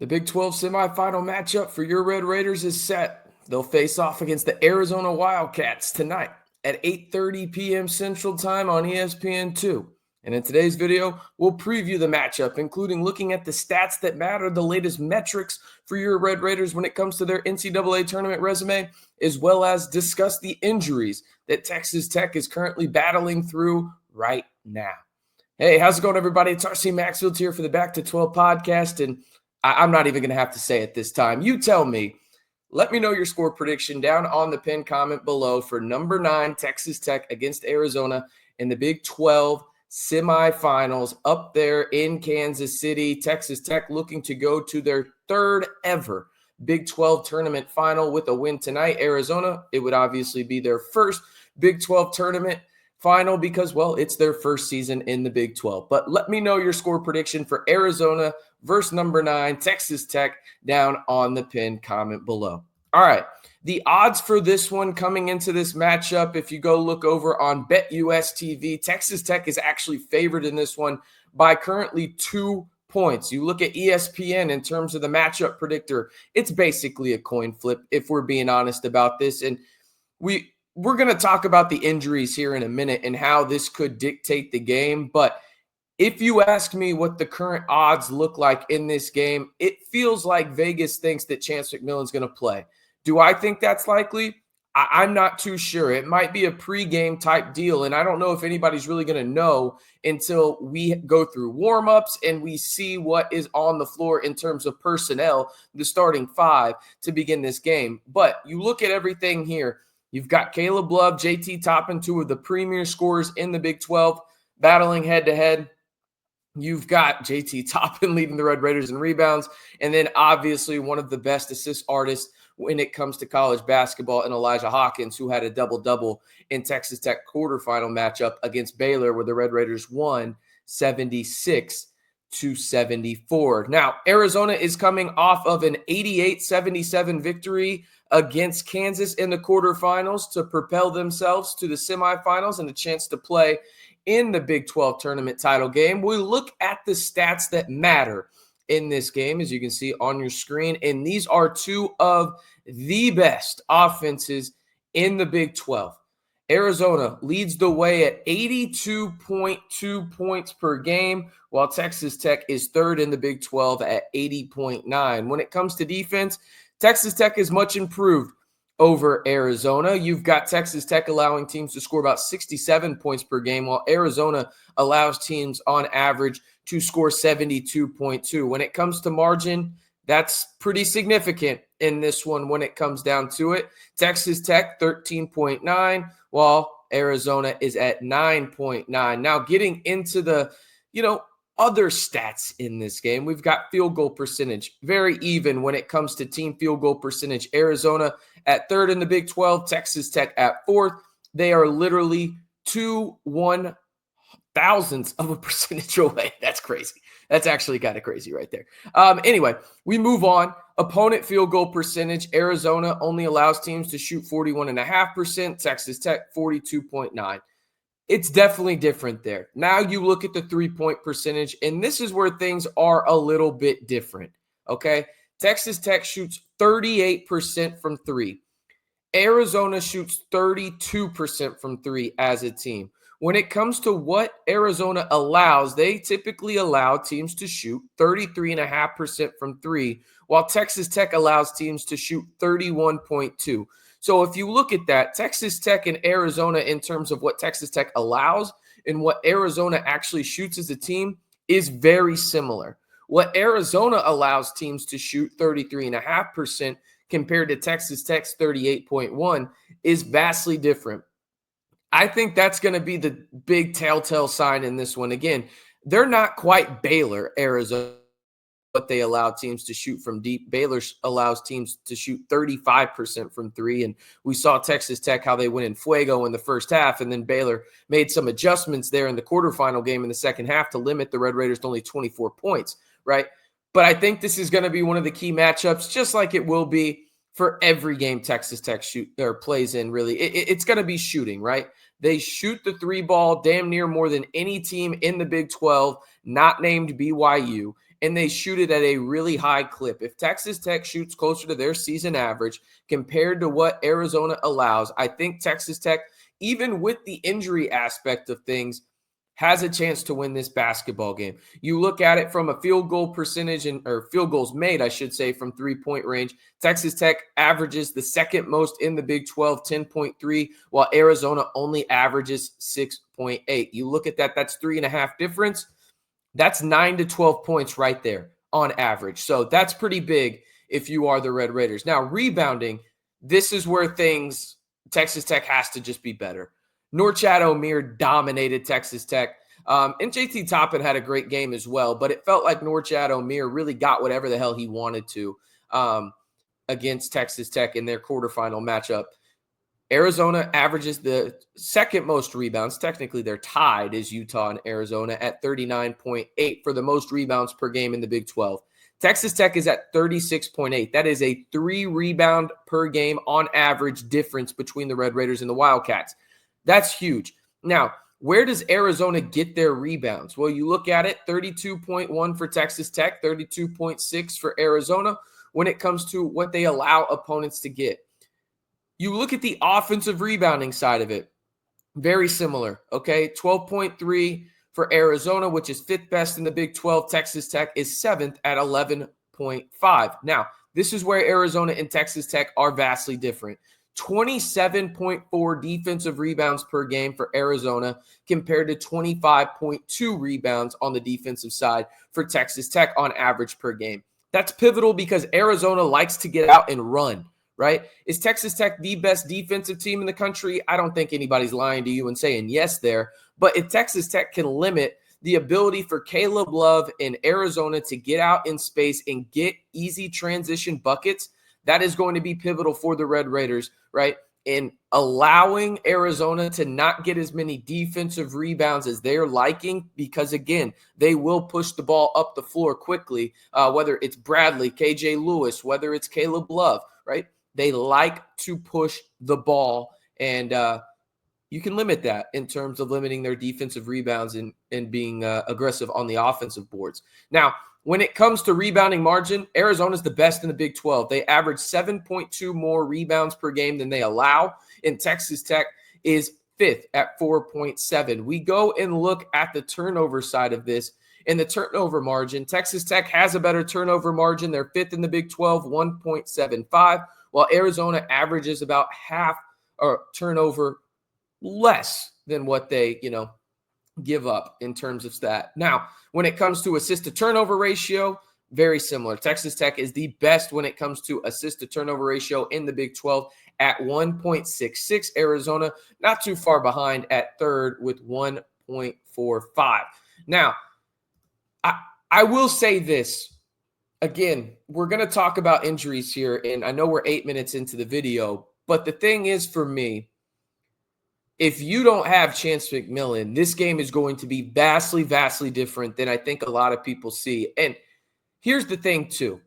The Big 12 semifinal matchup for your Red Raiders is set. They'll face off against the Arizona Wildcats tonight at 8:30 p.m. Central Time on ESPN2. And in today's video, we'll preview the matchup, including looking at the stats that matter, the latest metrics for your Red Raiders when it comes to their NCAA tournament resume, as well as discuss the injuries that Texas Tech is currently battling through right now. Hey, how's it going, everybody? It's RC Maxfield here for the Back to 12 podcast, and I'm not even going to have to say it this time. You tell me. Let me know your score prediction down on the pinned comment below for number 9 Texas Tech against Arizona in the Big 12 semifinals up there in Kansas City. Texas Tech looking to go to their third ever Big 12 tournament final with a win tonight. Arizona, it would obviously be their first Big 12 tournament final because, well, it's their first season in the Big 12. But let me know your score prediction for Arizona versus number 9 Texas Tech down on the pinned comment below. All right, the odds for this one coming into this matchup, if you go look over on BetUS TV, Texas Tech is actually favored in this one by currently 2 points. You look at ESPN in terms of the matchup predictor, it's basically a coin flip if we're being honest about this. And we're going to talk about the injuries here in a minute and how this could dictate the game. But if you ask me what the current odds look like in this game, it feels like Vegas thinks that Chance McMillan's going to play. Do I think that's likely? I'm not too sure. It might be a pregame type deal, and I don't know if anybody's really going to know until we go through warmups and we see what is on the floor in terms of personnel, the starting 5 to begin this game. But you look at everything here. You've got Caleb Love, JT Toppin, 2 of the premier scorers in the Big 12, battling head-to-head. You've got JT Toppin leading the Red Raiders in rebounds, and then obviously one of the best assist artists when it comes to college basketball in Elijah Hawkins, who had a double-double in Texas Tech quarterfinal matchup against Baylor, where the Red Raiders won 76-74. Now, Arizona is coming off of an 88-77 victory against Kansas in the quarterfinals to propel themselves to the semifinals and a chance to play in the Big 12 tournament title game. We look at the stats that matter in this game, as you can see on your screen, and these are 2 of the best offenses in the Big 12. Arizona leads the way at 82.2 points per game, while Texas Tech is third in the Big 12 at 80.9. When it comes to defense, Texas Tech is much improved over Arizona. You've got Texas Tech allowing teams to score about 67 points per game, while Arizona allows teams on average to score 72.2. When it comes to margin, that's pretty significant in this one when it comes down to it. Texas Tech 13.9, while Arizona is at 9.9. Now getting into the, other stats in this game, we've got field goal percentage, very even when it comes to team field goal percentage. Arizona at third in the Big 12, Texas Tech at fourth. They are literally 2 1/1000ths of a percentage away. That's crazy. That's actually kind of crazy right there. Anyway, we move on. Opponent field goal percentage, Arizona only allows teams to shoot 41.5%, Texas Tech 42.9%. It's definitely different there. Now you look at the three-point percentage, and this is where things are a little bit different, okay? Texas Tech shoots 38% from 3. Arizona shoots 32% from 3 as a team. When it comes to what Arizona allows, they typically allow teams to shoot 33.5% from 3, while Texas Tech allows teams to shoot 31.2. So if you look at that, Texas Tech and Arizona in terms of what Texas Tech allows and what Arizona actually shoots as a team is very similar. What Arizona allows teams to shoot 33.5% compared to Texas Tech's 38.1 is vastly different. I think that's going to be the big telltale sign in this one. Again, they're not quite Baylor, Arizona, but they allow teams to shoot from deep. Baylor allows teams to shoot 35% from 3. And we saw Texas Tech, how they went in fuego in the first half. And then Baylor made some adjustments there in the quarterfinal game in the second half to limit the Red Raiders to only 24 points, right? But I think this is going to be one of the key matchups, just like it will be for every game Texas Tech plays in, really. It's going to be shooting, right? They shoot the 3 ball damn near more than any team in the Big 12, not named BYU. and they shoot it at a really high clip. If Texas Tech shoots closer to their season average compared to what Arizona allows, I think Texas Tech, even with the injury aspect of things, has a chance to win this basketball game. You look at it from a field goal percentage or field goals made, I should say, from 3-point range. Texas Tech averages the second most in the Big 12, 10.3, while Arizona only averages 6.8. You look at that, that's 3.5 difference. That's 9 to 12 points right there on average. So that's pretty big if you are the Red Raiders. Now, rebounding, this is where Texas Tech has to just be better. Norchad Omier dominated Texas Tech. And JT Toppin had a great game as well, but it felt like Norchad Omier really got whatever the hell he wanted to against Texas Tech in their quarterfinal matchup. Arizona averages the second most rebounds. Technically, they're tied as Utah and Arizona at 39.8 for the most rebounds per game in the Big 12. Texas Tech is at 36.8. That is a 3 rebound per game on average difference between the Red Raiders and the Wildcats. That's huge. Now, where does Arizona get their rebounds? Well, you look at it, 32.1 for Texas Tech, 32.6 for Arizona when it comes to what they allow opponents to get. You look at the offensive rebounding side of it, very similar, okay? 12.3 for Arizona, which is 5th best in the Big 12. Texas Tech is 7th at 11.5. Now, this is where Arizona and Texas Tech are vastly different. 27.4 defensive rebounds per game for Arizona compared to 25.2 rebounds on the defensive side for Texas Tech on average per game. That's pivotal because Arizona likes to get out and run, right? Is Texas Tech the best defensive team in the country? I don't think anybody's lying to you and saying yes there. But if Texas Tech can limit the ability for Caleb Love in Arizona to get out in space and get easy transition buckets, that is going to be pivotal for the Red Raiders, right? In allowing Arizona to not get as many defensive rebounds as they're liking, because, again, they will push the ball up the floor quickly, whether it's Bradley, KJ Lewis, whether it's Caleb Love, right? They like to push the ball, and you can limit that in terms of limiting their defensive rebounds and being aggressive on the offensive boards. Now, when it comes to rebounding margin, Arizona's the best in the Big 12. They average 7.2 more rebounds per game than they allow, and Texas Tech is 5th at 4.7. We go and look at the turnover side of this. In the turnover margin, Texas Tech has a better turnover margin. They're 5th in the Big 12, 1.75, while Arizona averages about half or turnover less than what they, give up in terms of stat. Now, when it comes to assist to turnover ratio, very similar. Texas Tech is the best when it comes to assist to turnover ratio in the Big 12 at 1.66. Arizona not too far behind at 3rd with 1.45. Now, I will say this. Again, we're going to talk about injuries here, and I know we're 8 minutes into the video, but the thing is for me, if you don't have Chance McMillan, this game is going to be vastly, vastly different than I think a lot of people see. And here's the thing, too.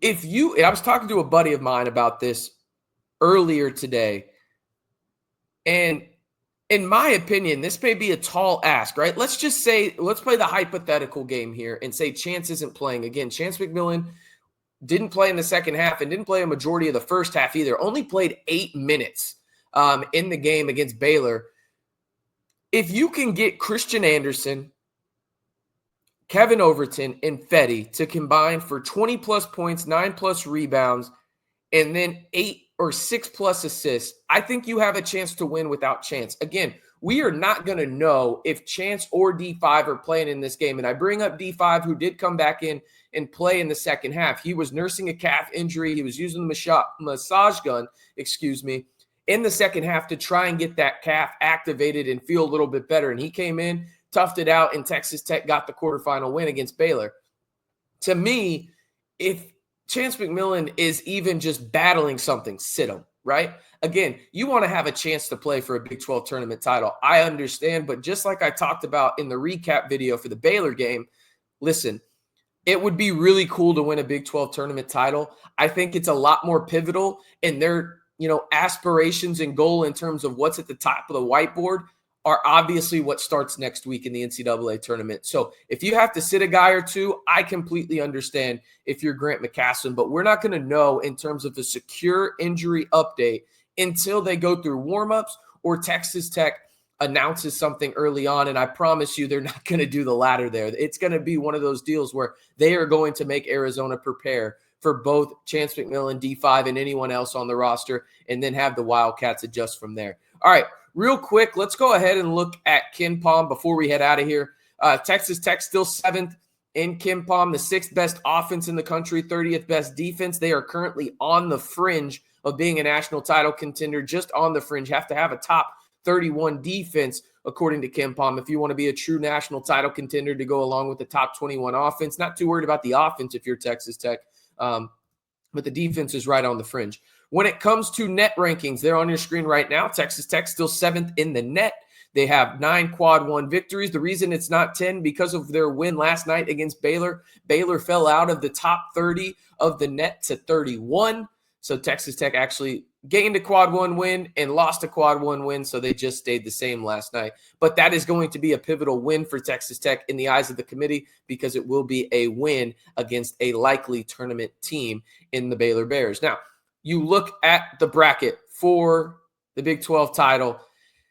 I was talking to a buddy of mine about this earlier today, and in my opinion, this may be a tall ask, right? Let's play the hypothetical game here and say Chance isn't playing. Again, Chance McMillan didn't play in the second half and didn't play a majority of the first half either. Only played 8 minutes in the game against Baylor. If you can get Christian Anderson, Kevin Overton, and Fetty to combine for 20-plus points, 9-plus rebounds, and then 8 or 6-plus assists, I think you have a chance to win without Chance. Again, we are not going to know if Chance or D5 are playing in this game. And I bring up D5, who did come back in and play in the second half. He was nursing a calf injury. He was using the massage gun, in the second half to try and get that calf activated and feel a little bit better. And he came in, toughed it out, and Texas Tech got the quarterfinal win against Baylor. To me, if Chance McMillan is even just battling something, sit him, right? Again, you want to have a chance to play for a Big 12 tournament title. I understand, but just like I talked about in the recap video for the Baylor game, listen, it would be really cool to win a Big 12 tournament title. I think it's a lot more pivotal in their aspirations and goal in terms of what's at the top of the whiteboard are obviously what starts next week in the NCAA tournament. So if you have to sit a guy or two, I completely understand if you're Grant McCasland, but we're not going to know in terms of the secure injury update until they go through warmups or Texas Tech announces something early on. And I promise you, they're not going to do the latter there. It's going to be one of those deals where they are going to make Arizona prepare for both Chance McMillan, D5, and anyone else on the roster, and then have the Wildcats adjust from there. All right, real quick, let's go ahead and look at KenPom before we head out of here. Texas Tech still 7th in KenPom, the 6th best offense in the country, 30th best defense. They are currently on the fringe of being a national title contender, just on the fringe. Have to have a top 31 defense, according to KenPom, if you want to be a true national title contender to go along with the top 21 offense. Not too worried about the offense if you're Texas Tech, but the defense is right on the fringe. When it comes to net rankings, they're on your screen right now. Texas Tech still 7th in the net. They have 9 quad 1 victories. The reason it's not 10 because of their win last night against Baylor. Baylor fell out of the top 30 of the net to 31. So Texas Tech actually gained a quad 1 win and lost a quad 1 win, so they just stayed the same last night. But that is going to be a pivotal win for Texas Tech in the eyes of the committee because it will be a win against a likely tournament team in the Baylor Bears. Now, you look at the bracket for the Big 12 title,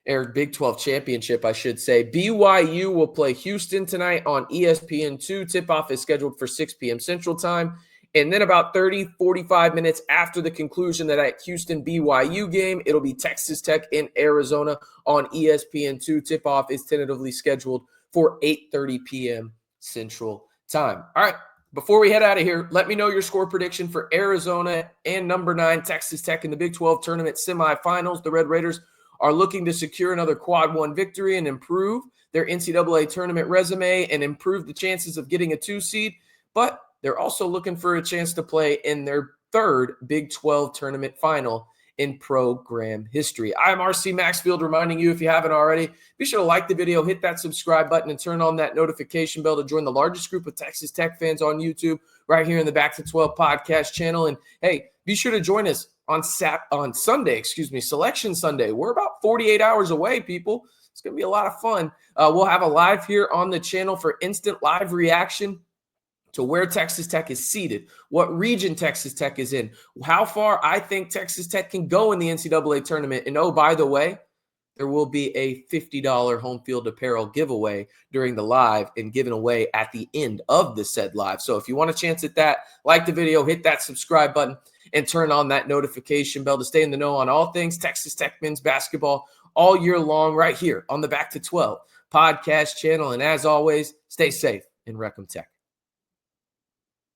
or Big 12 championship, I should say. BYU will play Houston tonight on ESPN2. Tip-off is scheduled for 6 p.m. Central Time. And then about 30, 45 minutes after the conclusion of that Houston-BYU game, it'll be Texas Tech in Arizona on ESPN2. Tip-off is tentatively scheduled for 8:30 p.m. Central Time. All right, before we head out of here, let me know your score prediction for Arizona and number 9 Texas Tech in the Big 12 Tournament Semifinals. The Red Raiders are looking to secure another quad 1 victory and improve their NCAA tournament resume and improve the chances of getting a 2 seed, but they're also looking for a chance to play in their 3rd Big 12 tournament final in program history. I'm RC Maxfield, reminding you, if you haven't already, be sure to like the video, hit that subscribe button, and turn on that notification bell to join the largest group of Texas Tech fans on YouTube right here in the Back to 12 podcast channel. And hey, be sure to join us on Sunday, Selection Sunday. We're about 48 hours away, people. It's going to be a lot of fun. We'll have a live here on the channel for instant live reaction to where Texas Tech is seated, what region Texas Tech is in, how far I think Texas Tech can go in the NCAA tournament. And oh, by the way, there will be a $50 home field apparel giveaway during the live and given away at the end of the said live. So if you want a chance at that, like the video, hit that subscribe button, and turn on that notification bell to stay in the know on all things Texas Tech men's basketball all year long right here on the Back to 12 podcast channel. And as always, stay safe and Rec 'em Tech.